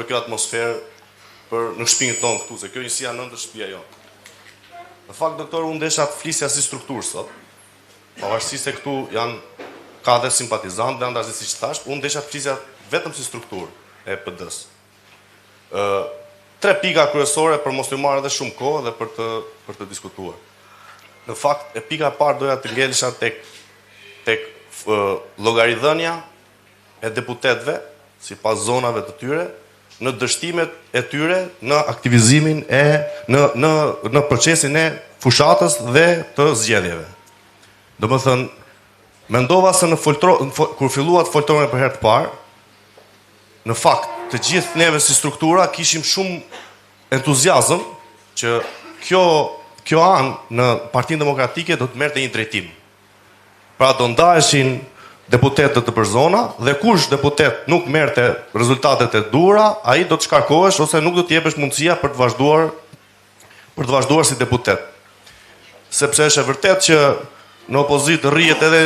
për kjo atmosferë për në shtëpinë tonë këtu, se kjo njësia nëndë shtëpia jonë. Në fakt, doktor, unë desha të flisja si strukturë sot, pavarësisht se këtu ka dhe simpatizantë, dhe andarësi si që thash, unë desha të flisja vetëm si strukturë e PD-s. 3 pika kryesore për mos të marrë edhe shumë kohë dhe për të diskutuar. Në fakt, e pika parë doja të ngelesha tek llogaridhënia e deputetëve, sipas zonave të tyre, në dështimet e tyre, në aktivizimin në procesin e fushatës dhe të zgjedhjeve. Domethënë, mendova se kur filluat foltore për herë të parë, në fakt, të gjithë neve si struktura kishim shumë entuziazëm që kjo anë në Partinë Demokratike do të merrte një drejtim. Pra do ndaheshin deputetët të përzona dhe kush deputet nuk merrte rezultatet e duhura, ai do të shkarkohesh ose nuk do të jepesh mundësia për të vazhduar si deputet. Sepse është e vërtet që në opozitë rrihet edhe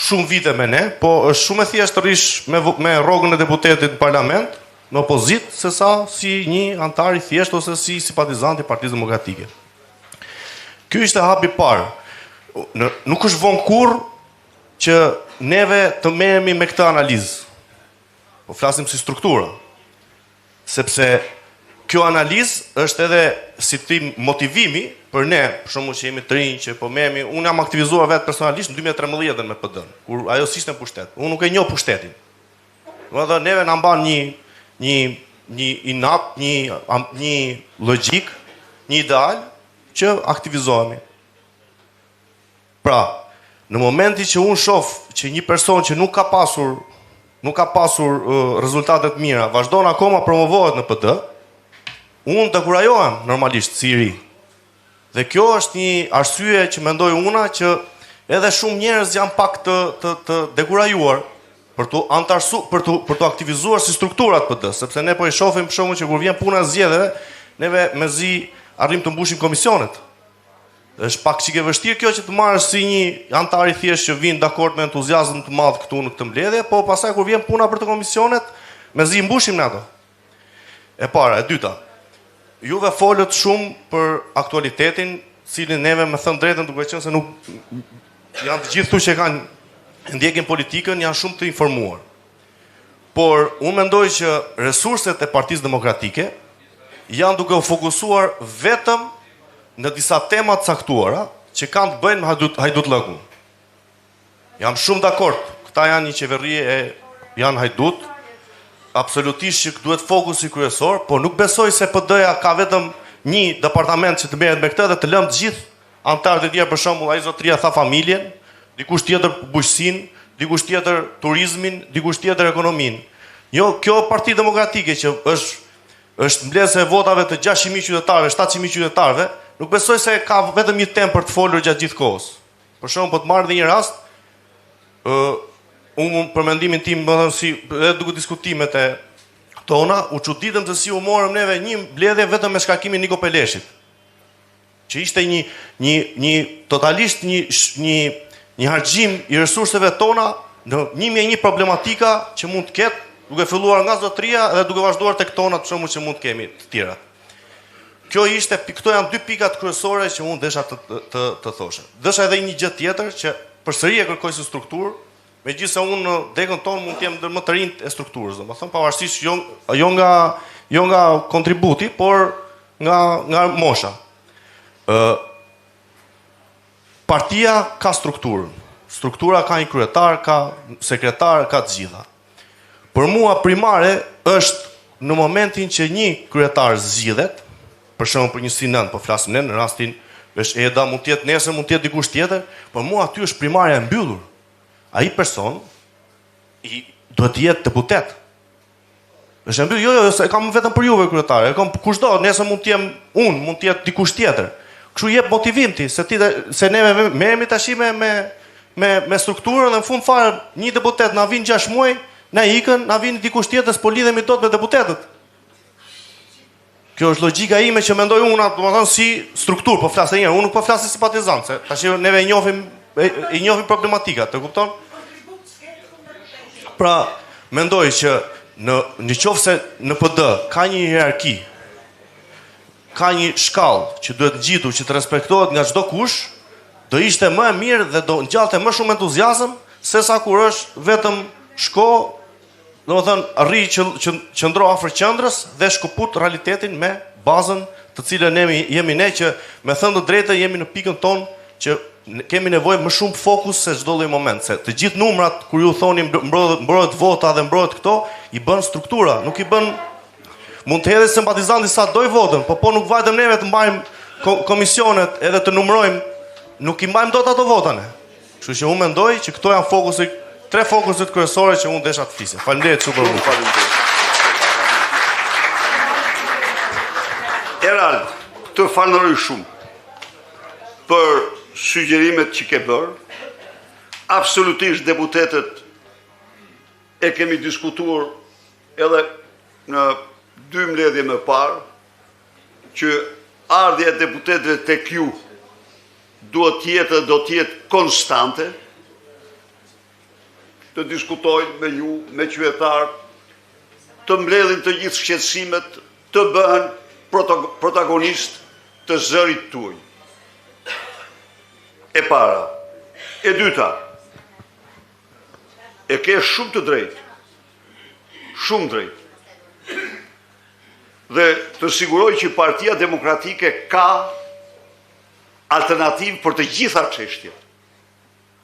shumë vite me ne, po është shumë e thjeshtë të rish me rrogën e deputetit në parlament, në opozitë, se sa si një antar i thjeshtë ose si simpatizant i Partisë Demokratike. Ky ishte hapi parë. Nuk është vonë kurrë që neve të merremi me këtë analizë. Po flasim si struktura. Sepse kjo analizë është edhe si tim motivimi për ne, për shembull që jemi të rinj, që po merremi, unë jam aktivizuar vetë personalisht në 2013 me PD-n, kur ajo s'ishte në pushtet. Unë nuk e njoh pushtetin. Domethënë neve na mban një inat, një logjik, një ideal që aktivizohemi. Pra, në momenti që unë shoh që një person që nuk ka pasur rezultate të mira, vazhdon akoma promovohet në PD, unë të kurajohem normalisht si i ri. Dhe kjo është një arsye që mendoj una që edhe shumë njerëz janë pak të dekurajuar për të aktivizuar si strukturat PD, sepse ne po i shohim për shkakun që kur vjen puna e zgjedhjeve, neve mezi arrim të mbushim komisionet. Është pak çike vështirë kjo që të marrësh si një antar i thjeshtë që vin dakord me entuziazëm të madh këtu në këtë mbledhje, po pastaj kur vjen puna për të komisionet, mezi mbushim ne ato. E para, e dyta. Juve folët shumë për aktualitetin, cilin neve me thënë drejtën duke qenë se nuk janë të gjithë që kanë ndjekin politikën, janë shumë të informuar. Por unë mendoj që resurset e Partisë Demokratike janë duke u fokusuar vetëm në disa tema të caktuara që kanë të bëjnë me hajdutllëkun. Jam shumë dakord, këta janë një qeveri janë hajdut, absolutisht që duhet fokusi kryesor, por nuk besoj se PD-ja ka vetëm një departament që të merret me këtë dhe të lëmë të gjithë antarët e tjerë, për shembull, ai zotëria tha familjen, dikush tjetër bujqësinë, dikush tjetër turizmin, dikush tjetër ekonominë. Jo, kjo Parti Demokratike që është mbledhse e votave të 600.000 qytetarëve, 700.000 qytetarëve, nuk besoj se ka vetëm një temë për të folur gjatë gjithë kohës. Për shembull, po të marr edhe një rast, unë për mendimin tim, edhe duke diskutimet e tona, u çuditëm se si u morëm neve një mbledhje vetëm me shkarkimin Niko Peleshit. Që ishte një totalisht një harxhim i resurseve tona në 1001 problematika që mund të ketë, duke filluar nga zotëria dhe duke vazhduar tek tona të shembull që mund të kemi të tjera. Këto janë 2 pikat kryesore që unë desha të thoshe. Desha edhe një gjë tjetër që përsëri e kërkoj si strukturë, megjithëse unë në dekën tonë mund të jem ndër më të rinjt e strukturës, domethënë pavarësisht jo nga kontributi, por nga mosha. Partia ka strukturën. Struktura ka një kryetar, ka sekretar, ka të gjitha. Për mua primare është në momentin që një kryetar zgjidhet, për shembull për një sinën, po flasim ne në rastin është Eda, mund të jetë nesër, mund të jetë dikush tjetër, por mua aty është primarja e mbyllur. Ai person duhet të jetë deputet. Është mbyllur, jo, e kam vetëm për juve kryetare, e kam kushdo, nesër mund të jem unë, mund të jetë dikush tjetër. Kështu jep motivim ti, se ne merremi tash me strukturën dhe në fund fare një deputet na vin 6 muaj, na ikën, na vin dikush tjetër, s'po lidhemi dot me deputetët. Kjo është logjika ime që mendoj unë, domethënë si strukturë, po flas edhe një herë, unë nuk po flas si simpatizant, se tash neve i njohim problematikat, e kupton? Pra, mendoj që Në qoftë se në PD ka një hierarki, ka një shkallë që duhet ngjitur që të respektohet nga çdo kush, do ishte më e mirë dhe do ngjallte më shumë entuziazëm sesa kur është vetëm shko, domethënë arri qëndro afër qendrës dhe shkëput realitetin me bazën të cilën jemi ne që me thënë të drejtë jemi në pikën tonë që kemi nevojë më shumë fokus se çdo lloj moment, se të gjithë numrat kur ju thoni mbrohet vota dhe mbrohet këto, i bën struktura, nuk i bën. Mund të hedhë simpatizanti sa doj votën, po nuk vajtem neve të mbajmë komisionet edhe të numrojmë, nuk i mbajmë dot ato votane. Kështu që unë mendoj që këto janë tre fokuset kryesore që unë desha të flisja. Faleminderit super shumë. Erald, të falenderoj shumë për sugjerimet që ke bërë. Absolutisht deputetët e kemi diskutuar edhe në 2 mbledhje më parë që ardhja e deputetëve tek ju do të jetë konstante, të diskutojnë me ju, me qytetarët, të mbledhin të gjithë shqetësimet, të bëhen protagonist të zërit tuaj. E para. E dyta, e ke shumë të drejtë. Shumë drejtë. Dhe të siguroj që Partia Demokratike ka alternativë për të gjitha çështjet.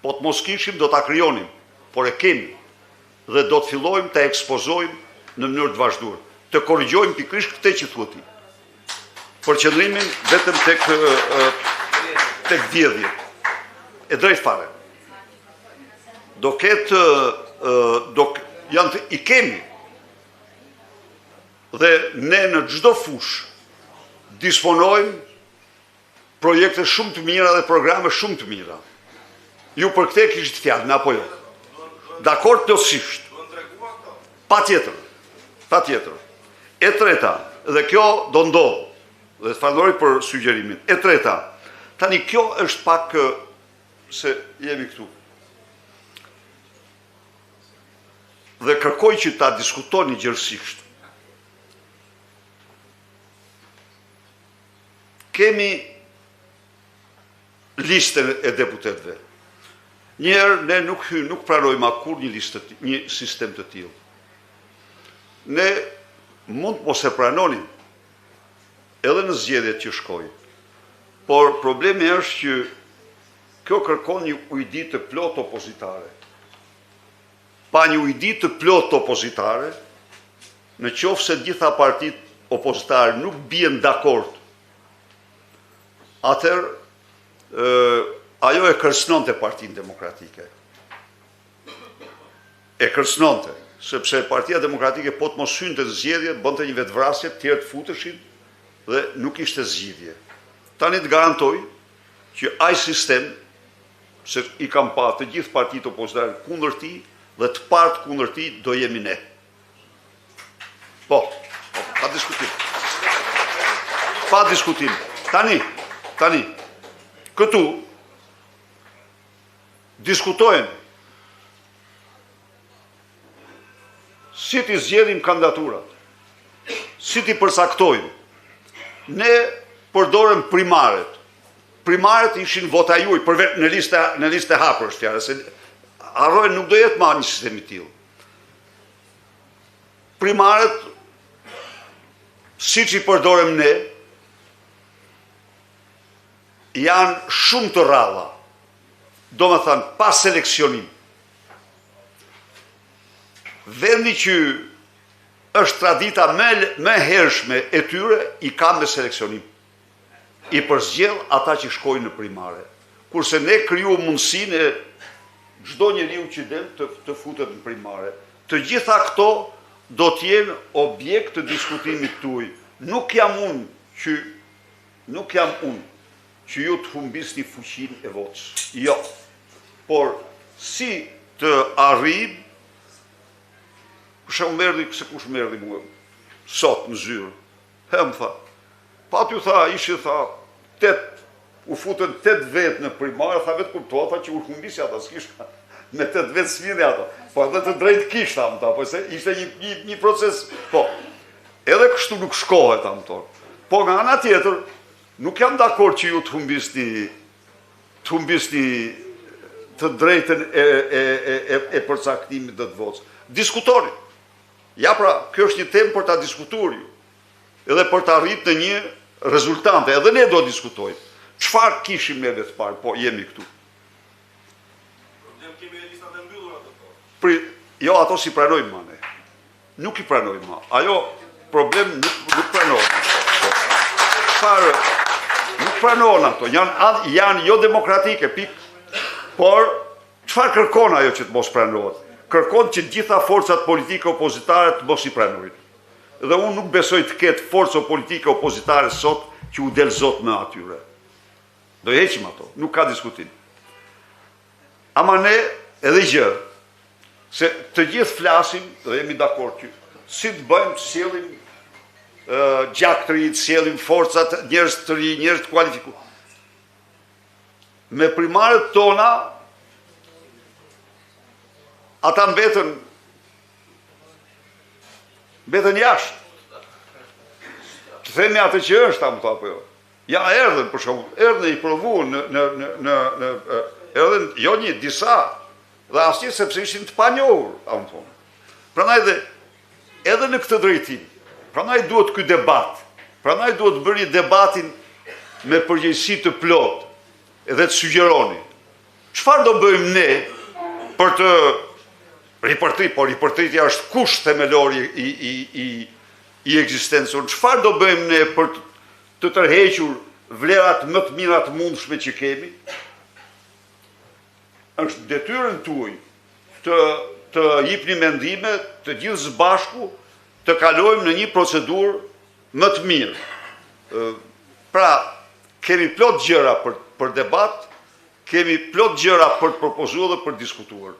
Po të mos kishim, do ta krijonim, por e kemi. Dhe do të fillojmë të ekspozojmë në mënyrë të vazhduar. Të korrigjojmë pikërisht këtë që thua ti. Për qëndrimin vetëm tek vjedhje. E drejt fare. Do ketë i kemi. Dhe ne në çdo fush disponojmë projekte shumë të mira dhe programe shumë të mira. Ju për këtë kishit fjalën apo jo? Dakord plotësisht. Patjetër. E treta, dhe kjo do ndodh. Dhe të falenderoj për sugjerimin. E treta, tani kjo është pak se jemi këtu. Dhe kërkoj që ta diskutoni gjërësisht. Kemi listën e deputetëve. Njerë ne nuk pranojmë kur një sistem të tillë. Ne mund mos e pranonim edhe në zgjedhjet që shkojnë. Por problemi është që kjo kërkon një ujdi të plot opozitare. Pa një ujdi të plot opozitare, në qoftë se gjitha partitë opozitare nuk bien dakord, atëherë ajo e kërcënonte Partinë Demokratike. E kërcënonte, sepse Partia Demokratike po të mos hynte në zgjedhje, bënte një vetvrasje, të tjerë të futeshin dhe nuk ishte zgjidhje. Tani të garantoj që ai sistem, se i kam pa të gjithë partitë opozitare kundër tij dhe të partë kundër tij do jemi ne. Po, pa diskutim. Pa diskutim. Tani, këtu diskutojnë si t'i zgjedhim kandidaturat, si t'i përsaktojmë. Ne përdorëm primaret. Primaret ishin vota juaj në listë hapur është fjalë, se harrojnë nuk do jetë më një sistem i tillë. Primaret, siç i përdorëm ne, janë shumë të rralla, do me thënë, pas seleksionim. Vendi që është tradita me hershme e tyre, i ka me seleksionim. I përzgjell ata që shkojnë në primare. Kurse ne kriju mundësinë e çdo njeriu që del të futet në primare. Të gjitha këto do t'jenë objekt të diskutimit tuaj. Nuk jam unë që ju të humbisni fuqinë e votës. Jo. Por si të arrijmë, kush merdi mua sot në zyrë. Më tha. Pati u tha, u futën 8 vetë në primare, tha vetë kuptoa, tha që u humbisja ata s'kishka. me 8 vetë sfidhe ato. Po edhe të drejt kishta, më ta, po se ishte një proces, po. Edhe kështu nuk shkohet, më tonë. Po nga ana tjetër, nuk jam dakord që ju të humbisni të drejtën e përcaktimit dhe të votës. Diskutori. Ja pra, kjo është një temë për ta diskutuar ju. Edhe për ta arrit në një rezultante. Edhe ne do diskutojmë. Çfarë kishim ne vetë parë? Po, jemi këtu. Problem kemi listat e mbyllura të. Jo, ato si pranojmë ma ne. Nuk i pranojmë ma. Ajo problem nuk pranojmë. Çfarë? Nuk pranojnë ato. Janë jo demokratike, pikë. Por, çfarë kërkon ajo që të mos pranohet? Kërkon që gjitha forcat politike opozitare të mos i pranojnë. Dhe unë nuk besoj të ketë forca politike opozitare sot që u del zot me atyre. Do heqim ato, nuk ka diskutim. Ama ne edhe gjë, se të gjithë flasim, dhe jemi dakord që si të bëjmë, të sjellim gjak të ri, të sjellim forcat, njerëz të ri, njerëz të kualifikuar. Me primarët tona, ata mbetën jashtë. Të themi atë që është, apo apo jo. Ja, erdhen, për shkakun, erdhen i provuan erdhen jo një, disa, dhe asnjë sepse ishin të panjohur, apo thonë. Prandaj edhe në këtë drejtim, prandaj duhet ky debat. Prandaj duhet bëni debatin me përgjegjësi të plotë. Edhe të sugjeroni. Çfarë do bëjmë ne për të ripërtrit, por ripërtritja është kusht themelor i ekzistencës. Çfarë do bëjmë ne për të tërhequr vlerat më të mira të mundshme që kemi? Është detyrën tuaj të jepni mendime të gjithë së bashku të kalojmë në një procedurë më të mirë. Pra, kemi plot gjëra për debat, kemi plot gjëra për të propozuar dhe për diskutuar.